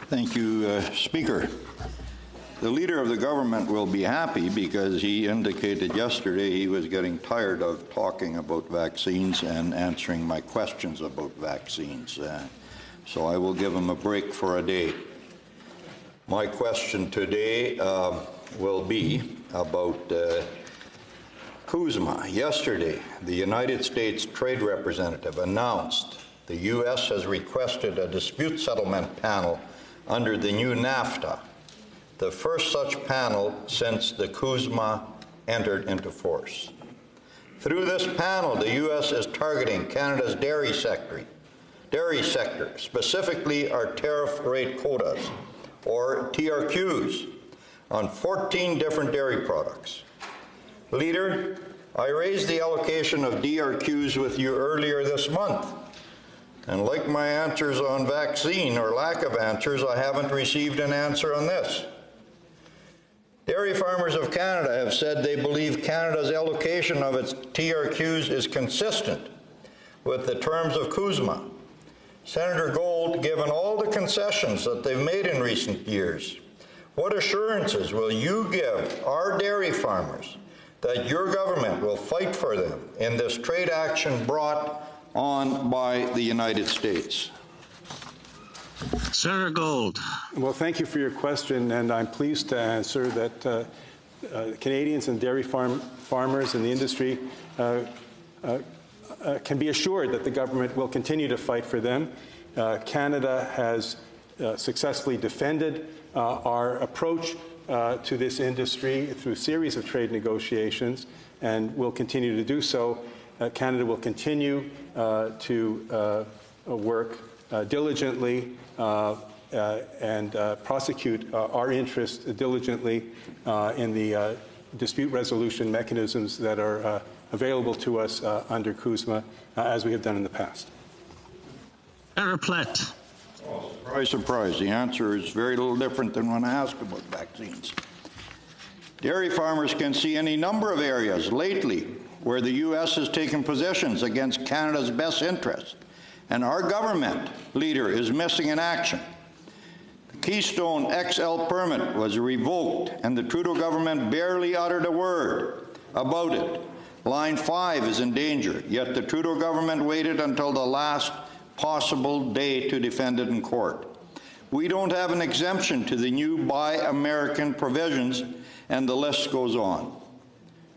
Thank you, Speaker. The Leader of the Government will be happy because he indicated yesterday he was getting tired of talking about vaccines and answering my questions about vaccines. So I will give him a break for a day. My question today will be about CUSMA. Yesterday, the United States Trade Representative announced the U.S. has requested a dispute settlement panel under the new NAFTA, the first such panel since the CUSMA entered into force. Through this panel, the U.S. is targeting Canada's dairy sector, specifically our tariff rate quotas, or TRQs, on 14 different dairy products. Leader, I raised the allocation of DRQs with you earlier this month, and like my answers on vaccine, or lack of answers, I haven't received an answer on this. Dairy farmers of Canada have said they believe Canada's allocation of its TRQs is consistent with the terms of CUSMA. Senator Gold, given all the concessions that they've made in recent years, what assurances will you give our dairy farmers that your government will fight for them in this trade action brought on by the United States? Senator Gold. Well, thank you for your question, and I'm pleased to answer that Canadians and dairy farmers in the industry can be assured that the government will continue to fight for them. Canada has successfully defended our approach to this industry through a series of trade negotiations and will continue to do so. Canada will continue to work diligently and prosecute our interests diligently in the dispute resolution mechanisms that are available to us under CUSMA, as we have done in the past. Sen Plett. Oh, surprise, surprise. The answer is very little different than when I asked about vaccines. Dairy farmers can see any number of areas lately where the U.S. has taken positions against Canada's best interests, and our government leader is missing in action. The Keystone XL permit was revoked, and the Trudeau government barely uttered a word about it. Line 5 is in danger, yet the Trudeau government waited until the last possible day to defend it in court. We don't have an exemption to the new Buy American provisions, and the list goes on.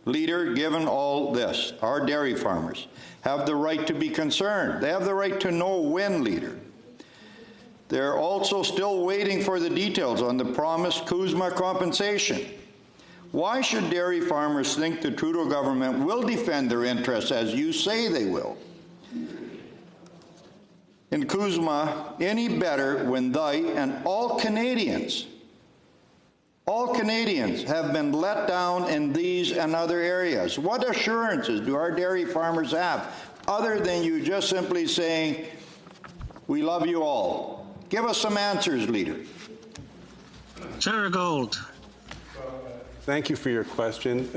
Leader, given all this, our dairy farmers have the right to be concerned. They have the right to know when, Leader. They're also still waiting for the details on the promised CUSMA compensation. Why should dairy farmers think the Trudeau government will defend their interests as you say they will in CUSMA any better when they and all Canadians have been let down in these and other areas? What assurances do our dairy farmers have other than you just simply saying, we love you all? Give us some answers, Leader. Senator Gold. Thank you for your question.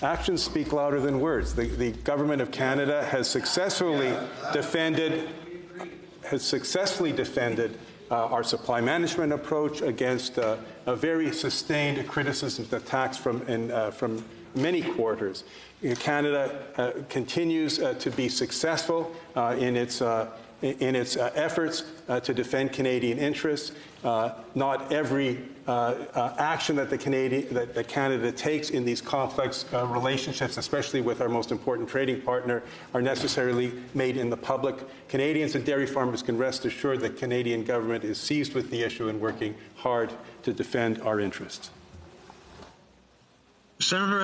Actions speak louder than words. The Government of Canada has successfully defended our supply management approach against a very sustained criticism and attacks from many quarters. Canada continues to be successful in its efforts to defend Canadian interests. Not every action that Canada takes in these complex relationships, especially with our most important trading partner, are necessarily made in the public. Canadians and dairy farmers can rest assured that the Canadian government is seized with the issue and working hard to defend our interests. Senator